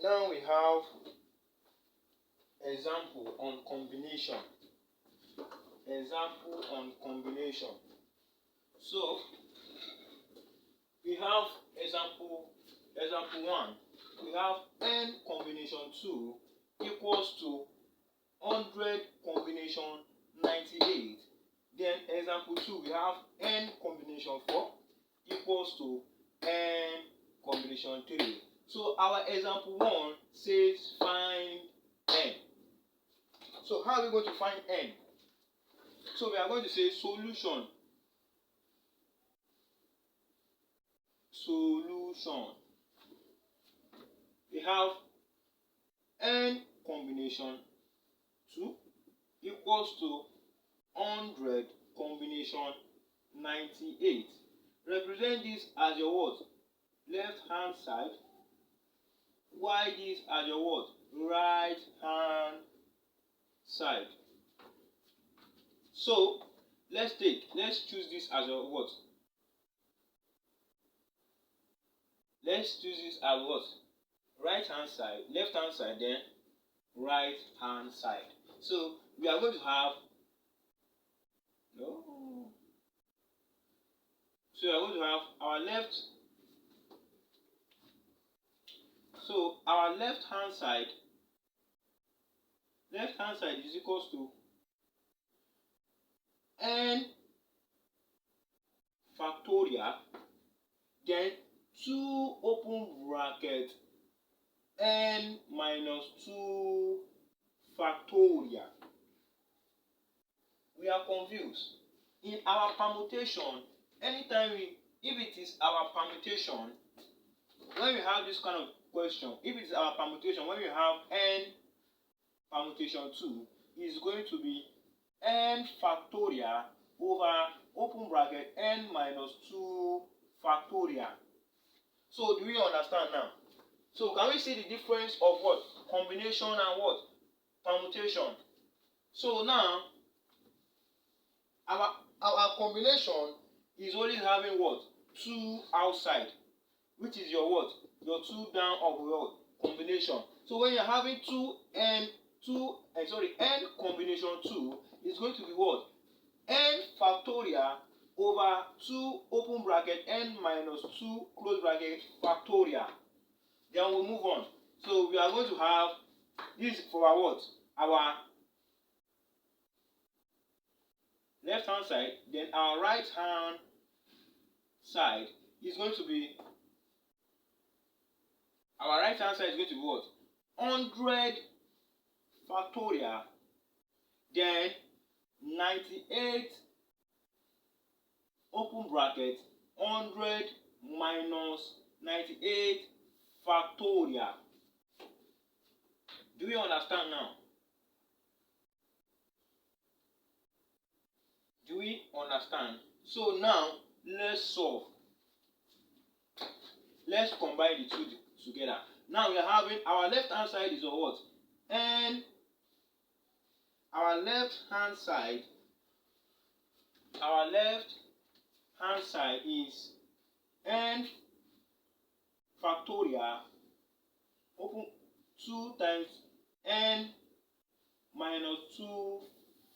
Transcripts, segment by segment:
Now we have example on combination. Example on combination. So we have example 1. We have n combination 2 equals to 100 combination 98. Then example 2, we have n combination 4 equals to n combination 3. So our example 1 says find n. So how are we going to find n? So we are going to say solution. We have n combination 2 equals to 100 combination 98. Represent this as your what? Left hand side. While this as your what? Right hand side. So let's choose this as your what? Let's choose this as what? Right hand side, left hand side, then right hand side. So we are going to have So we are going to have our left. So our left hand side is equals to n factorial, then 2 open bracket n minus 2 factorial. We are confused. In our permutation, anytime if it is our permutation, when we have this kind of question, if it is our permutation, when we have n permutation 2, is going to be n factorial over open bracket n minus 2 factorial. So do we understand now? So can we see the difference of what? Combination and what? Permutation. So now our combination is always having what? 2 outside, which is your what? Your 2 down of your combination. So when you're having n combination 2 is going to be what? N factorial over 2 open bracket n minus 2 close bracket factorial. Then we'll move on. So we are going to have this for our what? Our left hand side. Then our right hand side is going to be what? 100 factorial, then 98 open bracket 100 minus 98 factorial. Do we understand now? Do we understand? So now let's solve. Let's combine the two together. Now we are having our left hand side is what? Our left hand side is n factorial open 2 times n minus 2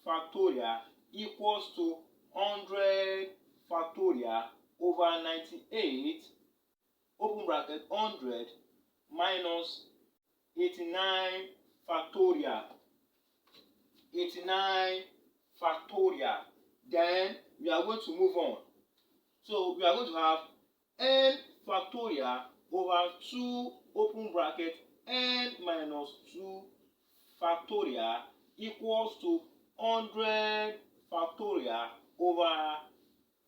factorial equals to 100 factorial over 98 open bracket 100 minus 89 factorial. 89 factorial. Then we are going to move on. So we are going to have n factorial over 2 open bracket n minus 2 factorial equals to 100 factorial over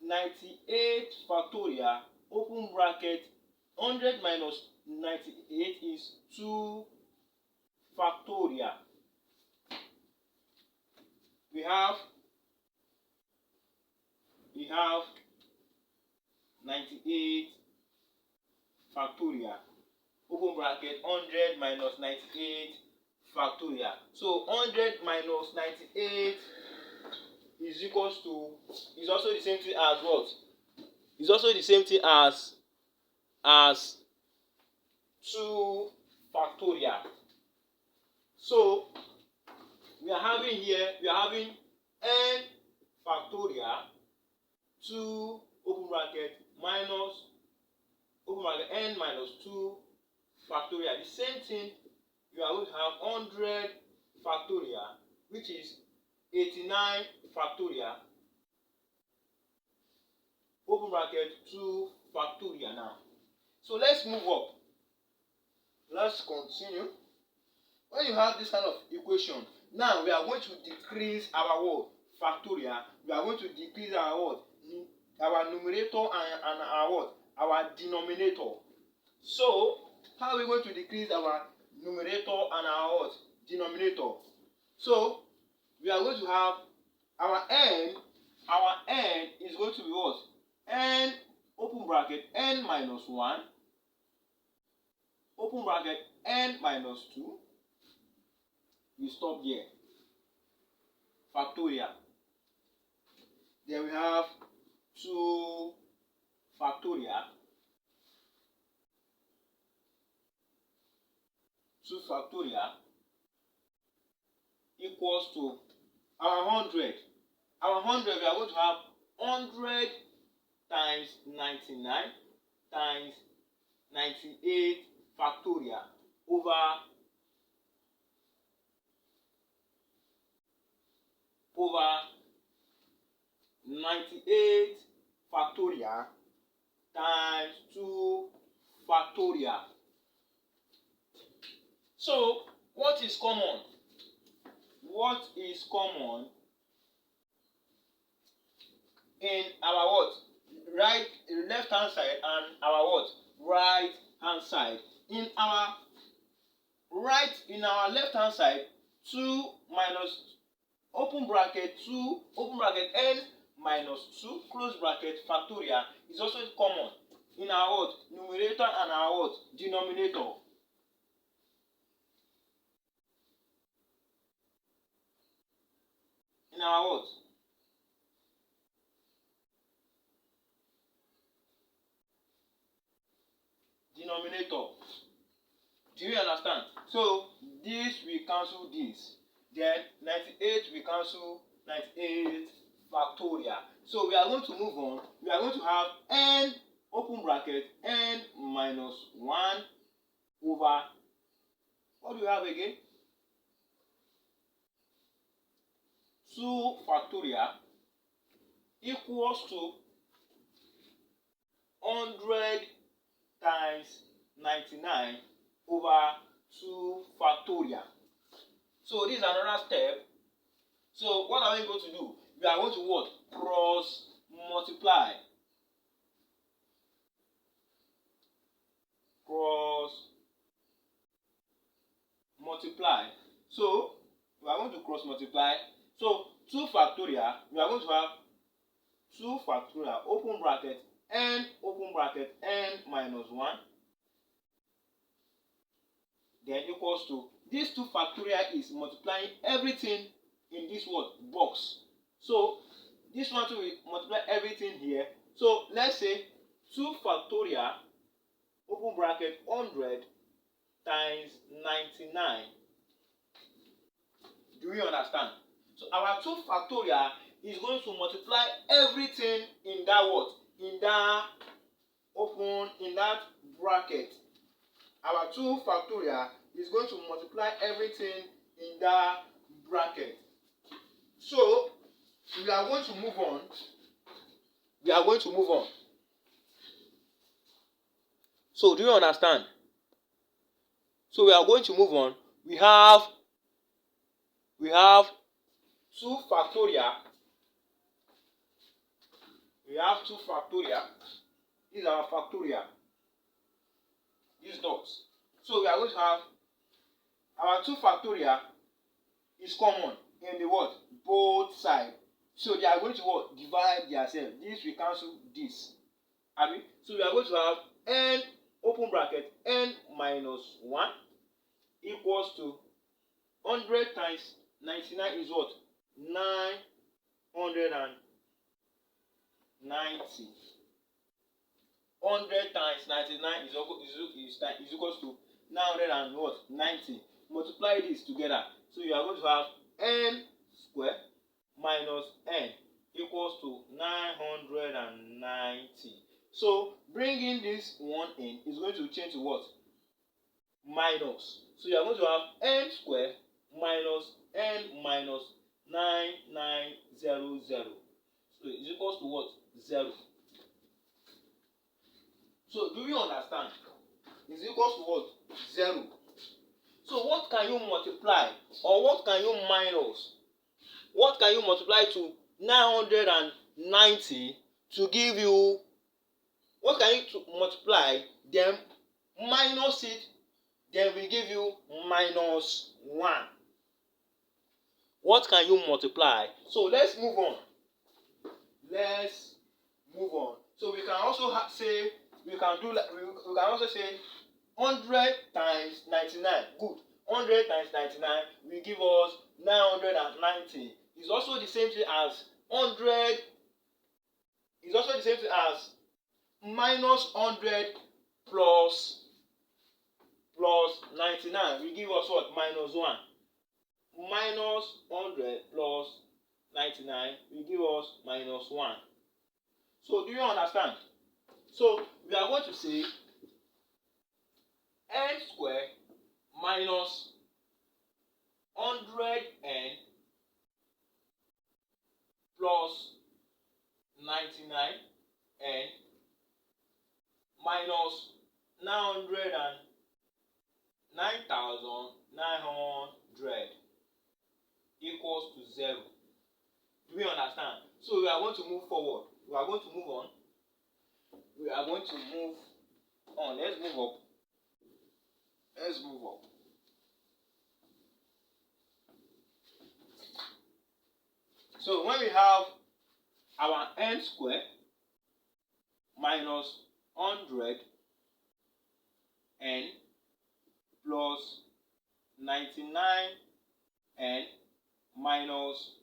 98 factorial open bracket 100 minus 98 is 2 factorial. We have 98 factorial open bracket 100 minus 98 factorial. So 100 minus 98 is equals to, is also the same thing as what? Is also the same thing as 2 factorial. factorial. So we are having n factorial 2 open bracket minus open bracket n minus 2 factorial. The same thing, you are going to have 100 factorial, which is 89 factorial, open bracket 2 factorial now. So let's move up. Let's continue. When you have this kind of equation, now we are going to decrease our what? Factorial. We are going to decrease our what? Our numerator and our what? Our denominator. So, how are we going to decrease our numerator and our what? Denominator? So, we are going to have our n is going to be what? N open bracket n minus 1 open bracket n minus 2. We stop there. Factorial. Then we have 2 factorial. 2 factorial equals to our 100. Our 100, we are going to have 100 times 99 times 98 factorial over 98 factorial times 2 factorial. So, what is common? What is common in our what? Left hand side and our what? Right hand side. In our left hand side, 2 minus open bracket 2 open bracket n minus 2 close bracket factorial is also common in our what? Numerator and our what? Denominator. In our what? Denominator. Do you understand? So this we cancel this. Then 98 we cancel 98 factorial. So we are going to move on. We are going to have n open bracket n minus 1 over, what do we have again? 2 factorial equals to 100 times 99 over 2 factorial. So this is another step. So what are we going to do? We are going to what? Cross multiply. Cross multiply. So we are going to cross multiply. So 2 factorial, we are going to have 2 factorial open bracket n minus 1 then equals to this 2 factorial is multiplying everything in this what? Box. So this one too will multiply everything here. So let's say 2 factorial open bracket 100 times 99. Do you understand? So our 2 factorial is going to multiply everything in that what? In that bracket. Our 2 factorial is going to multiply everything in that bracket. So we are going to move on. So do you understand? So we are going to move on. We have 2 factorial. We have 2 factorial. These are our factorial. These dots. So we are going to have our 2 factorial is common in the what? Both sides. So they are going to what? Divide themselves. This we cancel this. So we are going to have n open bracket n minus 1 equals to 100 times 99 is what? 990. 100 times 99 is equals to 990. Multiply this together. So you are going to have n square minus n equals to 990. So bringing this one in is going to change to what? Minus. So you are going to have n square minus n minus 9900. So it is equals to what? 0. So do you understand? Is equals to what? 0. So what can you multiply or what can you minus? What can you multiply to 990 to give you? What can you multiply? Then minus it. Then we give you minus 1. What can you multiply? So let's move on. Let's move on. So we can also say we can also say 100 times 99. Good. 100 times 99 will give us 990. It's also the same thing as 100. It's also the same thing as minus 100 plus 99 will give us what? Minus 1. Minus 100 plus 99 will give us minus 1. So do you understand? So we are going to say n square minus 100n plus 99n minus 909,900 equals to 0. Do we understand? So we are going to move forward. We are going to move on. We are going to move on. Let's move up. Let's move up. So when we have our n square minus 100 n plus 99 n minus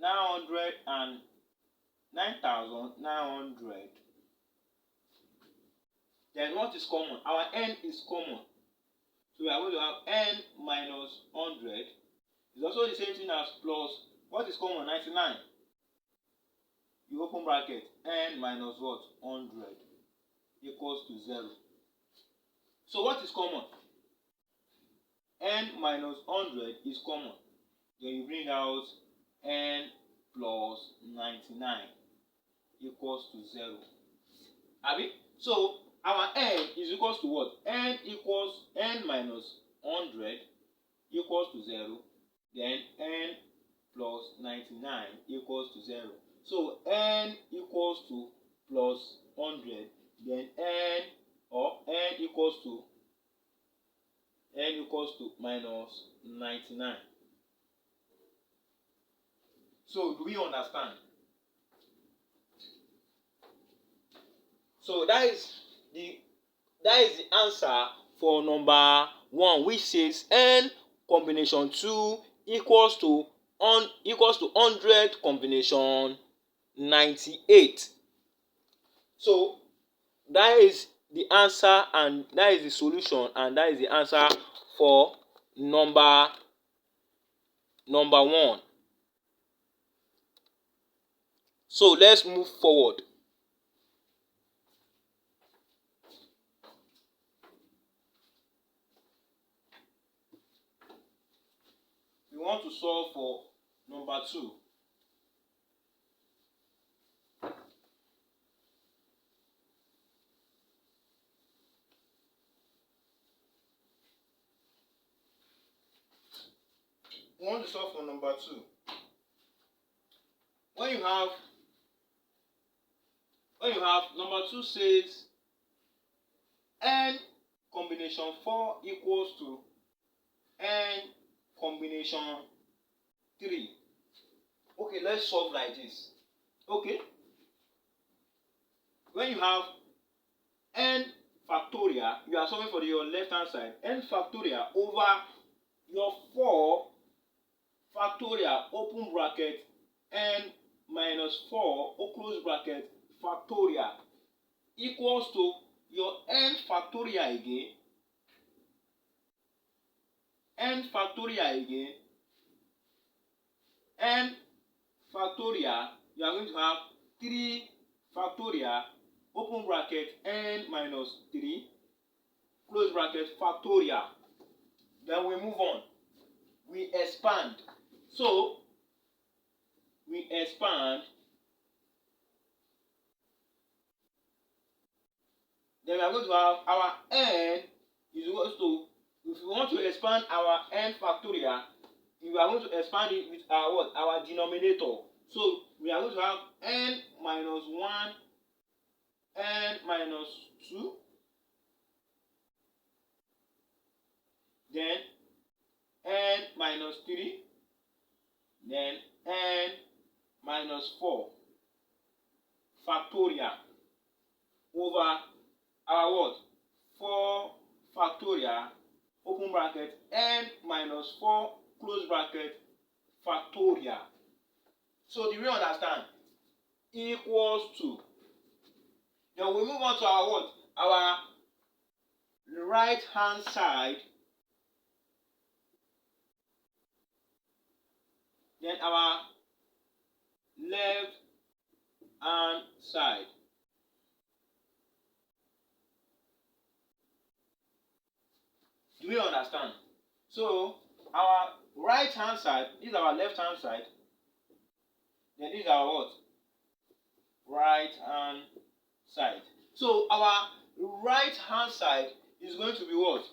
909,900. Then what is common? Our n is common. So we are going to have n minus 100. It's also the same thing as plus. What is common? 99. You open bracket. N minus what? 100 equals to 0. So what is common? N minus 100 is common. Then you bring out n plus 99 equals to 0. Abi? So our n is equals to what? N equals n minus 100 equals to 0. Then n plus 99 equals to 0. So n equals to plus 100. Then n equals to minus 99. So do we understand? So that is the answer for number 1, which says n combination 2 equals to 100 combination 98. So that is the answer, and that is the solution, and that is the answer for number 1. So let's move forward. We want to solve for number 2. We want to solve for number 2. When you have number 2 says n combination 4 equals to n combination 3. Okay, let's solve like this. Okay, when you have n factorial, you are solving for your left hand side. N factorial over your 4 factorial open bracket n minus 4 close bracket factorial equals to your n factorial again n factorial again, n factorial, you are going to have 3 factorial, open bracket n minus 3, close bracket factorial. Then we move on. We expand. So, we expand. Then we are going to have our n is equal to, if we want to expand our n factorial, we are going to expand it with our what? Our denominator. So we are going to have n minus 1, n minus 2, then n minus 3, then n minus 4 factorial over our what? 4 factorial, open bracket, n minus 4, close bracket, factorial. So do we understand? Equals to. Then we move on to our what? Our right hand side. Then our left hand side. Do we understand? So our right hand side, this is our left hand side. Then this is our what? Right hand side. So our right hand side is going to be what?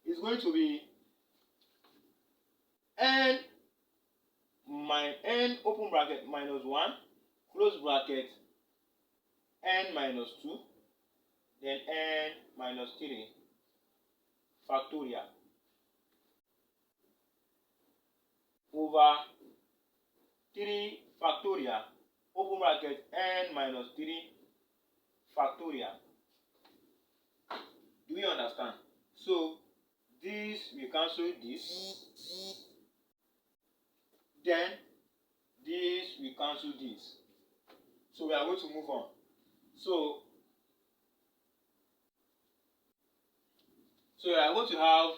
It's going to be n open bracket minus 1, close bracket, n minus 2, then n minus 3 factorial over 3 factorial, open bracket, n minus 3 factorial. Do we understand? So this we cancel this, then this we cancel this. So we are going to move on. So we are going to have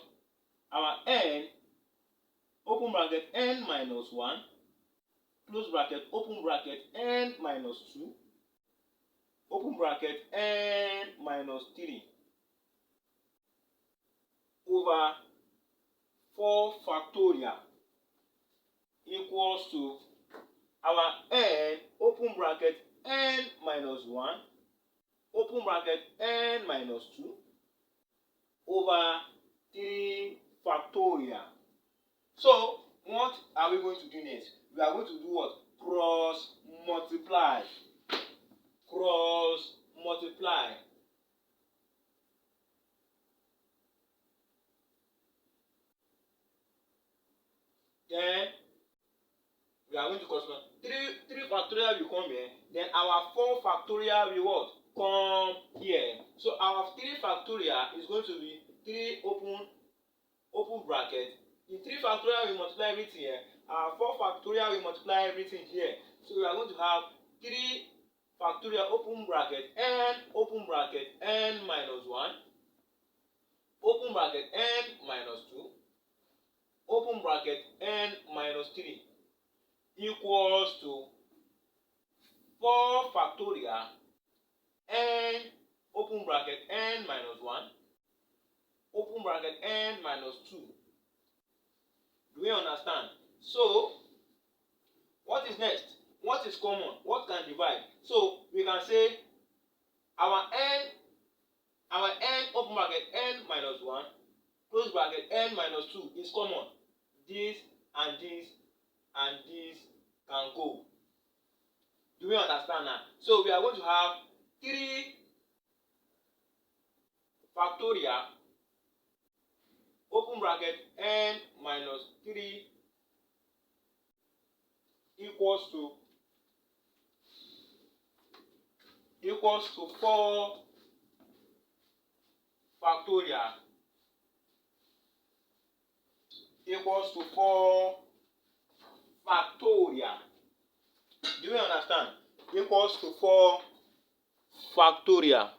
our n, open bracket, n minus 1, close bracket, open bracket, n minus 2, open bracket, n minus 3 over 4 factorial equals to our n, open bracket, n minus 1, open bracket, n minus 2 over 3 factorial. So what are we going to do next? We are going to do what? Cross multiply. Cross multiply. Then we are going to cross multiply. 3 factorial will come here. Then our 4 factorial will what? Come here. So our 3 factorial is going to be 3 open bracket. The 3 factorial will multiply everything here. Our 4 factorial will multiply everything here. So we are going to have 3 factorial, open bracket, n minus 1, open bracket, n minus 2, open bracket, n minus 3 equals to 4 factorial, n open bracket, n minus 1, open bracket, n minus 2. Do we understand? So what is next? What is common? What can divide? So we can say our n open bracket, n minus 1, close bracket, n minus 2 is common. This and this and this can go. Do we understand now? So we are going to have 3 factorial, open bracket, n minus 3 equals to 4 factorial equals to 4 factorial. Do you understand? Equals to 4 factorial.